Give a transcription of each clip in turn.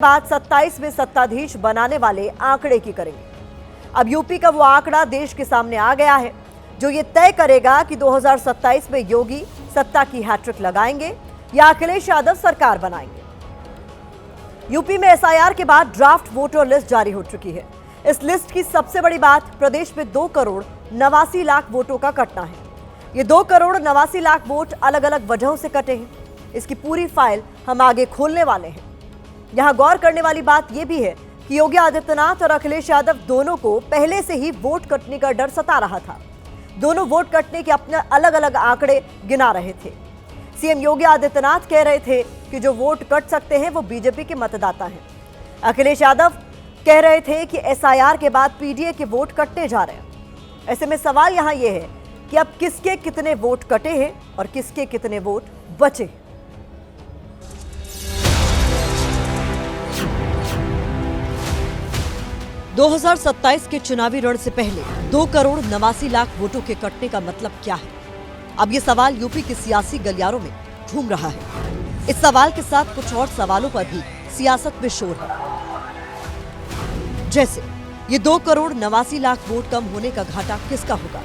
बाद 27 में सत्ताधीश बनाने वाले आंकड़े की करेंगे। अब यूपी का वो आंकड़ा देश के सामने आ गया है जो ये तय करेगा कि 2027 में योगी सत्ता की हैट्रिक लगाएंगे या अखिलेश यादव सरकार बनाएंगे। यूपी में एसआईआर के बाद ड्राफ्ट वोटर लिस्ट जारी हो चुकी है। इस लिस्ट की सबसे बड़ी बात, प्रदेश में 2 करोड़ 89 लाख वोटों का कटना है। ये 2 करोड़ 89 लाख वोट अलग अलग वजहों से कटे हैं। इसकी पूरी फाइल हम आगे खोलने वाले हैं। यहां गौर करने वाली बात यह भी है कि योगी आदित्यनाथ और अखिलेश यादव दोनों को पहले से ही वोट कटने का डर सता रहा था। दोनों वोट कटने के अपने अलग अलग आंकड़े गिना रहे थे। सीएम योगी आदित्यनाथ कह रहे थे कि जो वोट कट सकते हैं वो बीजेपी के मतदाता हैं। अखिलेश यादव कह रहे थे कि एसआईआर के बाद पीडीए के वोट कटने जा रहे हैं। ऐसे में सवाल यहां यह है कि अब किसके कितने वोट कटे हैं और किसके कितने वोट बचे। दो 2027 के चुनावी रण से पहले 2 करोड़ 89 लाख वोटों के कटने का मतलब क्या है? अब ये सवाल यूपी के सियासी गलियारों में घूम रहा है। इस सवाल के साथ कुछ और सवालों पर भी सियासत में शोर है, जैसे ये 2 करोड़ 89 लाख वोट कम होने का घाटा किसका होगा?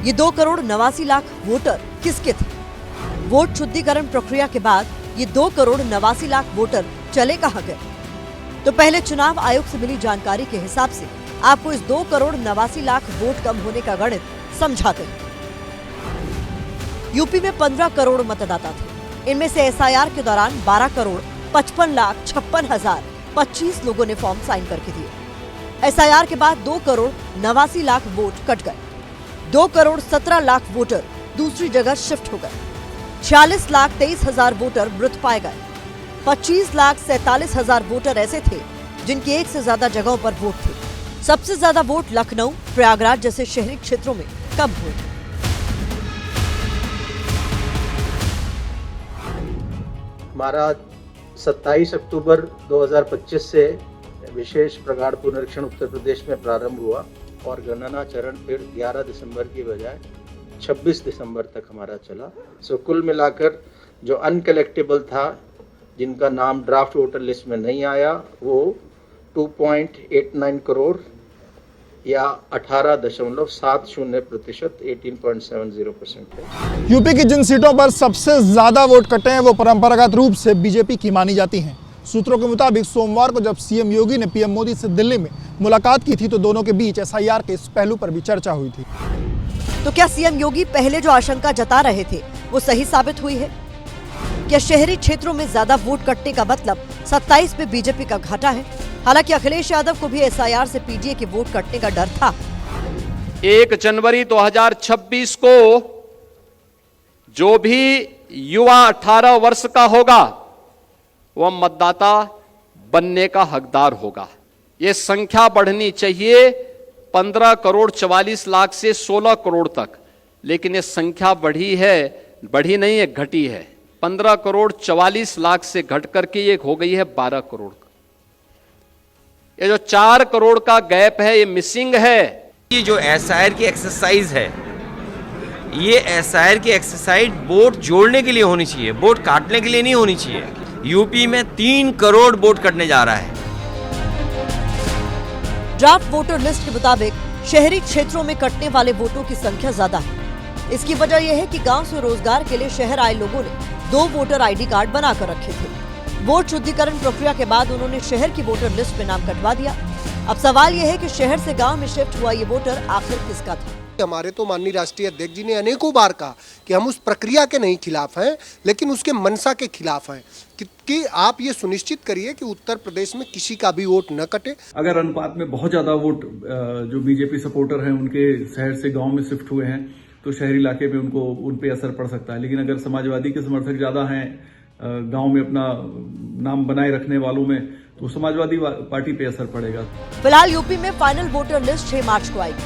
ये 2 करोड़ 89 लाख वोटर किसके थे? वोट शुद्धिकरण प्रक्रिया के बाद ये 2 करोड़ 89 लाख वोटर चले कहां गए? तो पहले चुनाव आयोग से मिली जानकारी के हिसाब से आपको इस 2 करोड़ 89 लाख वोट कम होने का गणित समझाते हैं। यूपी में 15 करोड़ मतदाता थे। इनमें से एसआईआर के दौरान 12 करोड़ 55,56,025 लोगों ने फॉर्म साइन करके दिए। एसआईआर के बाद 2 करोड़ 89 लाख वोट कट गए। 2 करोड़ 17 लाख वोटर दूसरी जगह शिफ्ट हो गए। 46,23,000 वोटर मृत पाए गए। 25,47,000 वोटर ऐसे थे जिनके एक से ज्यादा जगहों पर वोट थे। सबसे ज्यादा वोट लखनऊ, प्रयागराज जैसे शहरी क्षेत्रों में कम हुए। हमारा 27 अक्टूबर 2025 से विशेष प्रगाढ़ पुनरीक्षण उत्तर प्रदेश में प्रारंभ हुआ और गणना चरण फिर 11 दिसंबर की बजाय 26 दिसंबर तक हमारा चला। सो कुल मिलाकर जो अनकलेक्टेबल था, जिनका नाम ड्राफ्ट वोटर लिस्ट में नहीं आया, वो 2.89 करोड़ या 18.70% 18.70% है। यूपी की जिन सीटों पर सबसे ज्यादा वोट कटे हैं वो परंपरागत रूप से बीजेपी की मानी जाती हैं। सूत्रों के मुताबिक सोमवार को जब सीएम योगी ने पीएम मोदी से दिल्ली में मुलाकात की थी तो दोनों के बीच एसआईआर के इस पहलू पर भी चर्चा हुई थी। तो क्या सीएम योगी पहले जो आशंका जता रहे थे वो सही साबित हुई है? क्या शहरी क्षेत्रों में ज्यादा वोट कटने का मतलब 27 में बीजेपी का घाटा है? हालांकि अखिलेश यादव को भी एसआईआर से पीडीए के वोट कटने का डर था। 1 जनवरी 2026 को जो भी युवा 18 वर्ष का होगा वह मतदाता बनने का हकदार होगा। ये संख्या बढ़नी चाहिए 15 करोड़ 44 लाख से 16 करोड़ तक, लेकिन ये संख्या बढ़ी नहीं है, घटी है। 15 करोड़ 44 लाख से घट करके ये हो गई है 12 करोड़। ये जो 4 करोड़ का गैप है ये मिसिंग है। ये जो एसआईआर की एक्सरसाइज है, ये एसआईआर की एक्सरसाइज वोट जोड़ने के लिए होनी चाहिए, वोट काटने के लिए नहीं होनी चाहिए। यूपी में 3 करोड़ वोट कटने जा रहा है। ड्राफ्ट वोटर लिस्ट के मुताबिक शहरी क्षेत्रों में कटने वाले वोटों की संख्या ज्यादा है। इसकी वजह यह है कि गांव से रोजगार के लिए शहर आए लोगों ने 2 वोटर आईडी कार्ड बनाकर रखे थे। वोट शुद्धिकरण प्रक्रिया के बाद उन्होंने शहर की वोटर लिस्ट में नाम कटवा दिया। अब सवाल यह है कि शहर से गांव में शिफ्ट हुआ ये वोटर आखिर किसका था? हमारे तो माननीय राष्ट्रीय अध्यक्ष जी ने अनेकों बार कहा कि हम उस प्रक्रिया के नहीं खिलाफ हैं, लेकिन उसके मंशा के खिलाफ हैं कि आप ये सुनिश्चित करिए कि उत्तर प्रदेश में किसी का भी वोट न कटे। अगर अनुपात में बहुत ज्यादा वोट जो बीजेपी सपोर्टर हैं उनके शहर से गांव में शिफ्ट हुए हैं तो शहरी इलाके में उन पे असर पड़ सकता है। लेकिन अगर समाजवादी के समर्थक ज्यादा हैं गांव में अपना नाम बनाए रखने वालों में, तो समाजवादी पार्टी पे असर पड़ेगा। फिलहाल यूपी में फाइनल वोटर लिस्ट 6 मार्च को आएगी,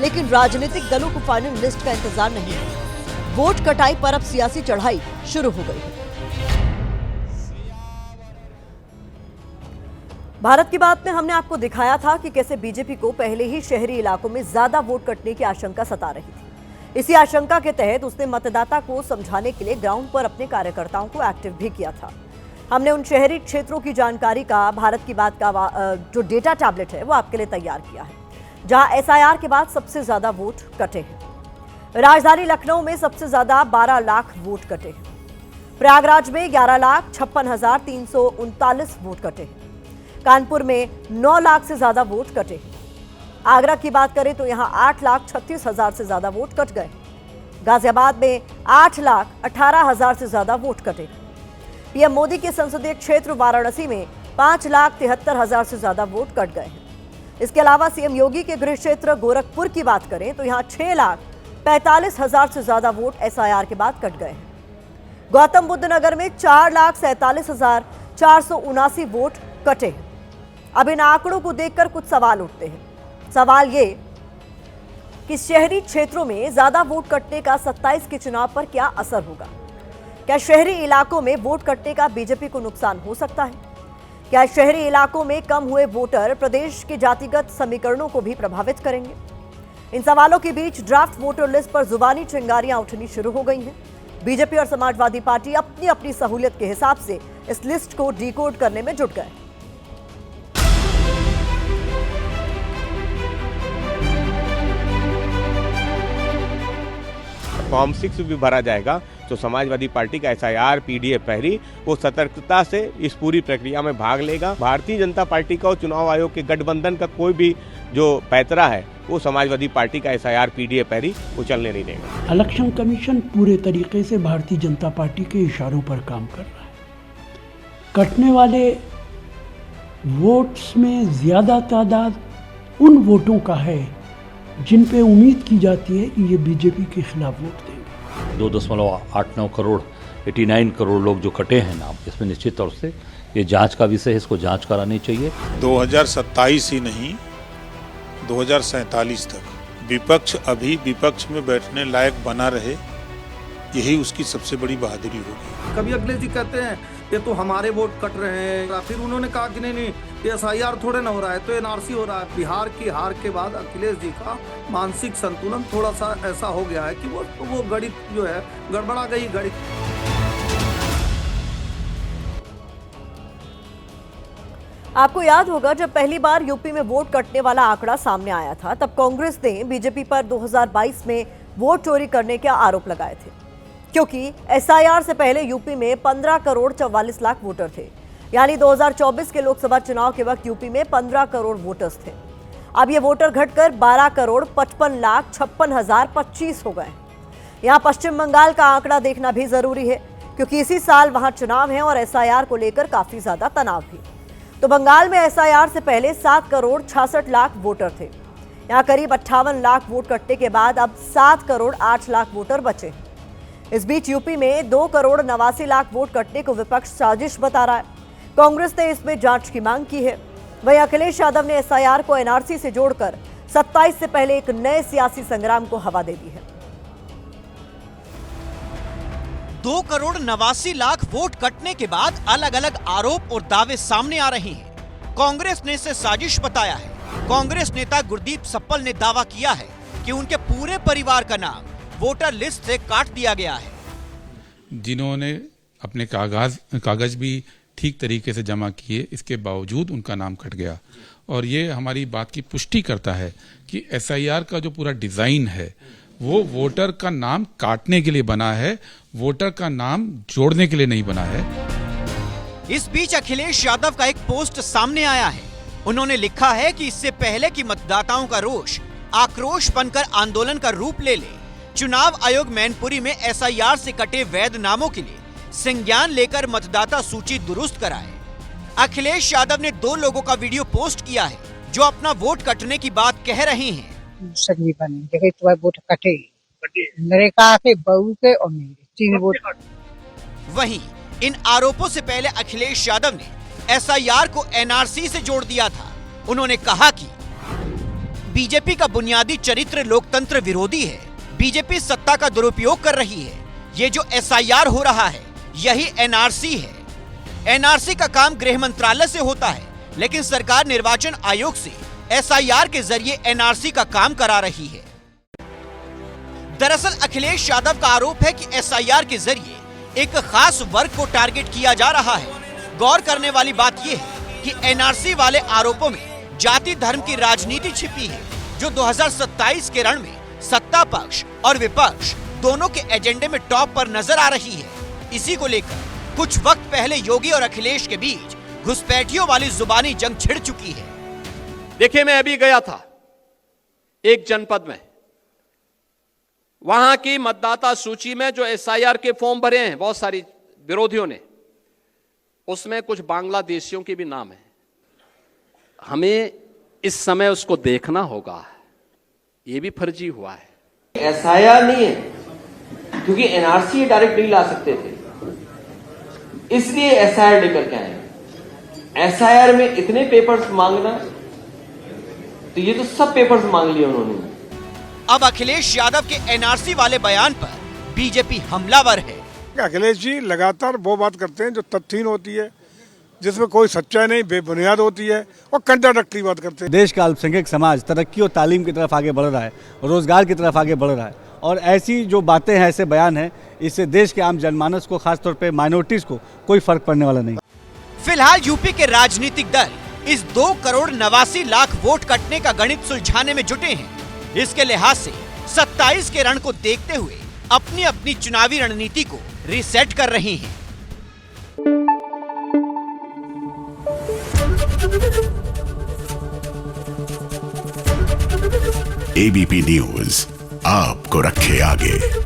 लेकिन राजनीतिक दलों को फाइनल लिस्ट का इंतजार नहीं है। वोट कटाई पर अब सियासी चढ़ाई शुरू हो गई है। भारत की बात में हमने आपको दिखाया था कि कैसे बीजेपी को पहले ही शहरी इलाकों में ज्यादा वोट कटने की आशंका सता रही थी। इसी आशंका के तहत उसने मतदाता को समझाने के लिए ग्राउंड पर अपने कार्यकर्ताओं को एक्टिव भी किया था। हमने उन शहरी क्षेत्रों की जानकारी का भारत की बात का जो डेटा टैबलेट है वो आपके लिए तैयार किया है, जहां एसआईआर के बाद सबसे ज्यादा वोट कटे हैं। राजधानी लखनऊ में सबसे ज्यादा 12 लाख वोट कटे हैं। प्रयागराज में 11,56,339 वोट कटे हैं। कानपुर में 9 लाख से ज्यादा वोट कटे हैं। आगरा की बात करें तो यहां 8,36,000 से ज्यादा वोट कट गए। गाजियाबाद में 8,18,000 से ज्यादा वोट कटे। पीएम मोदी के संसदीय क्षेत्र वाराणसी में 5,73,000 से ज्यादा वोट कट गए हैं। इसके अलावा सीएम योगी के गृह क्षेत्र गोरखपुर की बात करें तो यहां 6,45,000 से ज्यादा वोट एसआईआर के बाद कट गए हैं। गौतम बुद्ध नगर में 4,47,479 वोट कटे हैं। अब इन आंकड़ों को देखकर कुछ सवाल उठते हैं। सवाल ये कि शहरी क्षेत्रों में ज्यादा वोट कटने का 27 के चुनाव पर क्या असर होगा? क्या शहरी इलाकों में वोट कटने का बीजेपी को नुकसान हो सकता है? क्या शहरी इलाकों में कम हुए वोटर प्रदेश के जातिगत समीकरणों को भी प्रभावित करेंगे? इन सवालों के बीच ड्राफ्ट वोटर लिस्ट पर जुबानी चिंगारियां उठनी शुरू हो गई हैं। बीजेपी और समाजवादी पार्टी अपनी अपनी सहूलियत के हिसाब से इस लिस्ट को डिकोड करने में जुट गए। फॉर्म 6 भी भरा जाएगा तो समाजवादी पार्टी का एसआईआर पीडीएफ प्रहरी वो सतर्कता से इस पूरी प्रक्रिया में भाग लेगा। भारतीय जनता पार्टी का और चुनाव आयोग के गठबंधन का कोई भी जो पैतरा है वो समाजवादी पार्टी का एसआईआर पीडीएफ प्रहरी वो चलने नहीं देगा। इलेक्शन कमीशन पूरे तरीके से भारतीय जनता पार्टी के इशारों पर काम कर रहा है। कटने वाले वोट्स में ज्यादा तादाद उन वोटों का है जिन पे उम्मीद की जाती है कि ये बीजेपी के खिलाफ वोट देंगे। 2.89 करोड़ 89 करोड़ लोग जो कटे हैं नाम, इसमें निश्चित तौर से ये जांच का विषय है, इसको जांच करानी चाहिए। 2027 ही नहीं 2047 तक विपक्ष अभी विपक्ष में बैठने लायक बना रहे, यही उसकी सबसे बड़ी बहादुरी होगी। कभी अखिलेश जी कहते हैं ये तो हमारे वोट कट रहे हैं, फिर उन्होंने कहा कि नहीं ये एसआईआर थोड़े ना हो रहा है तो एनआरसी हो रहा है। बिहार की हार के बाद अखिलेश जी का मानसिक संतुलन थोड़ा सा ऐसा हो गया है कि वो गणित जो है गड़बड़ा गई गणित। आपको याद होगा जब पहली बार यूपी में वोट कटने वाला आंकड़ा सामने आया था, तब कांग्रेस ने बीजेपी पर 2022 में वोट चोरी करने के आरोप लगाए थे, क्योंकि एसआईआर से पहले यूपी में 15 करोड़ 44 लाख वोटर थे। यानी 2024 के लोकसभा चुनाव के वक्त यूपी में 15 करोड़ वोटर्स थे। अब ये वोटर घटकर 12 करोड़ 55,56,025 हो गए। यहाँ पश्चिम बंगाल का आंकड़ा देखना भी जरूरी है, क्योंकि इसी साल वहां चुनाव है और एसआईआर को लेकर काफी ज्यादा तनाव भी। तो बंगाल में एसआईआर से पहले 7 करोड़ 66 लाख वोटर थे। यहाँ करीब 58 लाख वोट कटने के बाद अब 7 करोड़ 8 लाख वोटर बचे हैं। इस बीच यूपी में 2 करोड़ 89 लाख वोट कटने को विपक्ष साजिश बता रहा है। कांग्रेस ने इसमें जांच की मांग की है। वहीं अखिलेश यादव ने एसआईआर को एनआरसी से जोड़कर 27 से पहले एक नए सियासी संग्राम को हवा दे दी है। 2 करोड़ 89 लाख वोट कटने के बाद अलग अलग आरोप और दावे सामने आ रहे हैं। कांग्रेस ने इसे साजिश बताया है। कांग्रेस नेता गुरदीप सप्पल ने दावा किया है कि उनके पूरे परिवार का नाम वोटर लिस्ट से काट दिया गया है। जिन्होंने अपने कागज भी ठीक तरीके से जमा किए, इसके बावजूद उनका नाम कट गया। और ये हमारी बात की पुष्टि करता है कि एसआईआर का जो पूरा डिजाइन है वो वोटर का नाम काटने के लिए बना है, वोटर का नाम जोड़ने के लिए नहीं बना है। इस बीच अखिलेश यादव का एक पोस्ट सामने आया है। उन्होंने लिखा है कि इससे पहले कि मतदाताओं का रोष आक्रोश बनकर आंदोलन का रूप ले ले, चुनाव आयोग मैनपुरी में एसआईआर से कटे वैध नामों के लिए संज्ञान लेकर मतदाता सूची दुरुस्त कराए। अखिलेश यादव ने 2 लोगों का वीडियो पोस्ट किया है जो अपना वोट कटने की बात कह रहे हैं। वोट कटे नरेगा के, बहू के और मेरे 3 वोट। वहीं इन आरोपों से पहले अखिलेश यादव ने एसआईआर को एनआरसी से जोड़ दिया था। उन्होंने कहा कि बीजेपी का बुनियादी चरित्र लोकतंत्र विरोधी है। बीजेपी सत्ता का दुरुपयोग कर रही है। ये जो एसआईआर हो रहा है यही एनआरसी है। एनआरसी का काम गृह मंत्रालय से होता है, लेकिन सरकार निर्वाचन आयोग से एसआईआर के जरिए एनआरसी का काम करा रही है। दरअसल अखिलेश यादव का आरोप है कि एसआईआर के जरिए एक खास वर्ग को टारगेट किया जा रहा है। गौर करने वाली बात यह है कि एनआरसी वाले आरोपों में जाति धर्म की राजनीति छिपी है, जो 2027 के रण में सत्ता पक्ष और विपक्ष दोनों के एजेंडे में टॉप पर नजर आ रही है। इसी को लेकर कुछ वक्त पहले योगी और अखिलेश के बीच घुसपैठियों वाली जुबानी जंग छिड़ चुकी है। देखिए, मैं अभी गया था एक जनपद में, वहां की मतदाता सूची में जो एसआईआर के फॉर्म भरे हैं बहुत सारी विरोधियों ने, उसमें कुछ बांग्लादेशियों के भी नाम है। हमें इस समय उसको देखना होगा, ये भी फर्जी हुआ है। एसआईआर नहीं है, क्योंकि एनआरसी डायरेक्ट नहीं ला सकते थे, इसलिए एसआईआर लेकर के आए। एसआईआर में इतने पेपर्स मांगना, तो ये तो सब पेपर्स मांग लिए उन्होंने। अब अखिलेश यादव के एनआरसी वाले बयान पर बीजेपी हमलावर है। अखिलेश जी लगातार वो बात करते हैं जो तथ्यहीन होती है, जिसमें कोई सच्चाई नहीं, बेबुनियाद होती है, और कंट्राडक्टरी बात करते हैं। देश का अल्पसंख्यक समाज तरक्की और तालीम की तरफ आगे बढ़ रहा है, रोजगार की तरफ आगे बढ़ रहा है, और ऐसी जो बातें हैं, ऐसे बयान हैं, इससे देश के आम जनमानस को, खासतौर पे माइनॉरिटीज को कोई फर्क पड़ने वाला नहीं। फिलहाल यूपी के राजनीतिक दल इस 2,89,00,000 वोट कटने का गणित सुलझाने में जुटे हैं। इसके लिहाज से 27 के रण को देखते हुए अपनी अपनी चुनावी रणनीति को रीसेट कर रही हैं। एबीपी न्यूज आपको रखे आगे।